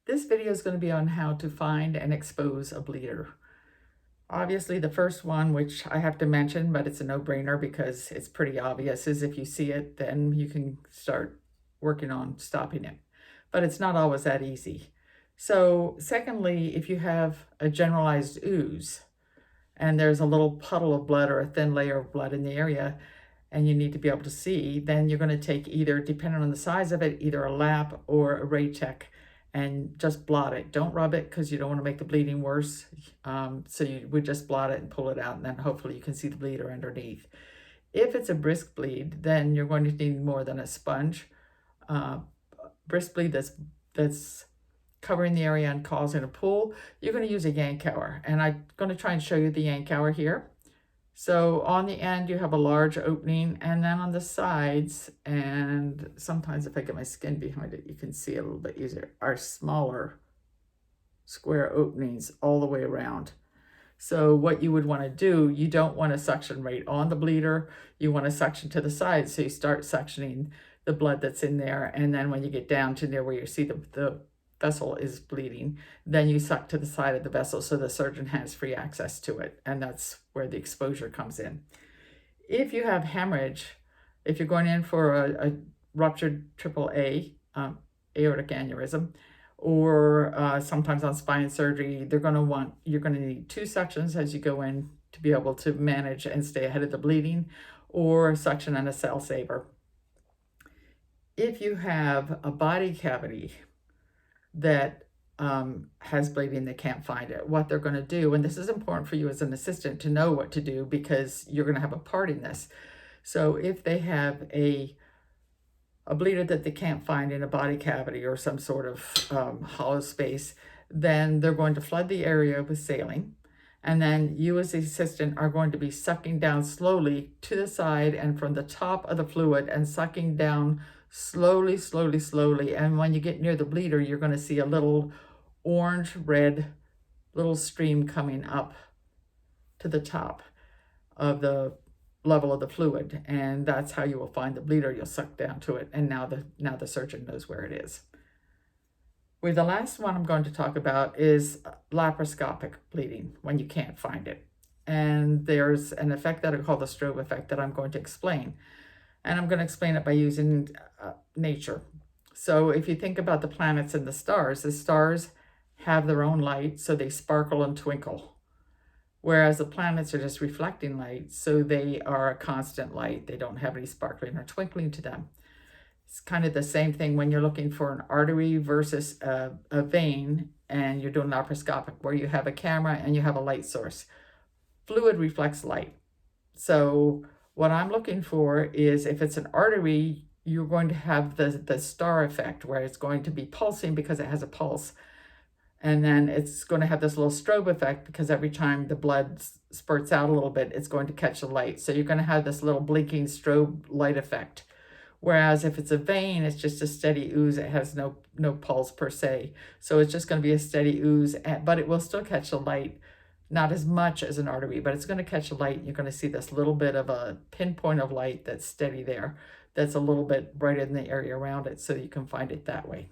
This video is going to be on how to find and expose a bleeder. Obviously, the first one, which I have to mention, but it's a no-brainer because it's pretty obvious, is if you see it, then you can start working on stopping it. But it's not always that easy. So secondly, if you have a generalized ooze and there's a little puddle of blood or a thin layer of blood in the area, and you need to be able to see, then you're going to take either, depending on the size of it, either a lap or a Raytech and just blot it. Don't rub it because you don't want to make the bleeding worse. So you would just blot it and pull it out, and then hopefully you can see the bleeder underneath. If it's a brisk bleed, then you're going to need more than a sponge. Brisk bleed that's covering the area and causing a pool, you're going to use a Yankauer. And I'm going to try and show you the Yankauer here. So on the end, you have a large opening, and then on the sides, and sometimes if I get my skin behind it, you can see it a little bit easier, are smaller square openings all the way around. So what you would want to do, you don't want to suction right on the bleeder. You want to suction to the side. So you start suctioning the blood that's in there. And then when you get down to near where you see the vessel is bleeding, then you suck to the side of the vessel so the surgeon has free access to it. And that's where the exposure comes in. If you have hemorrhage, if you're going in for a ruptured AAA, aortic aneurysm, or sometimes on spine surgery, you're going to need 2 suctions as you go in to be able to manage and stay ahead of the bleeding, or a suction and a cell saver. If you have a body cavity that has bleeding, they can't find it, what they're going to do, and this is important for you as an assistant to know what to do because you're going to have a part in this. So if they have a bleeder that they can't find in a body cavity or some sort of hollow space, then they're going to flood the area with saline. And then you as the assistant are going to be sucking down slowly to the side and from the top of the fluid and sucking down slowly, slowly, slowly. And when you get near the bleeder, you're going to see a little orange-red little stream coming up to the top of the level of the fluid, and that's how you will find the bleeder. You'll suck down to it, and now the surgeon knows where it is. Well, the last one I'm going to talk about is laparoscopic bleeding, when you can't find it. And there's an effect that I call the strobe effect that I'm going to explain. And I'm going to explain it by using nature. So if you think about the planets and the stars have their own light, so they sparkle and twinkle. Whereas the planets are just reflecting light, so they are a constant light. They don't have any sparkling or twinkling to them. It's kind of the same thing when you're looking for an artery versus a vein, and you're doing laparoscopic, where you have a camera and you have a light source. Fluid reflects light. So what I'm looking for is, if it's an artery, you're going to have the star effect, where it's going to be pulsing because it has a pulse. And then it's going to have this little strobe effect because every time the blood spurts out a little bit, it's going to catch the light. So you're going to have this little blinking strobe light effect. Whereas if it's a vein, it's just a steady ooze. It has no pulse per se. So it's just going to be a steady ooze, but it will still catch the light. Not as much as an artery, but it's going to catch the light. You're going to see this little bit of a pinpoint of light that's steady there. That's a little bit brighter than the area around it, so you can find it that way.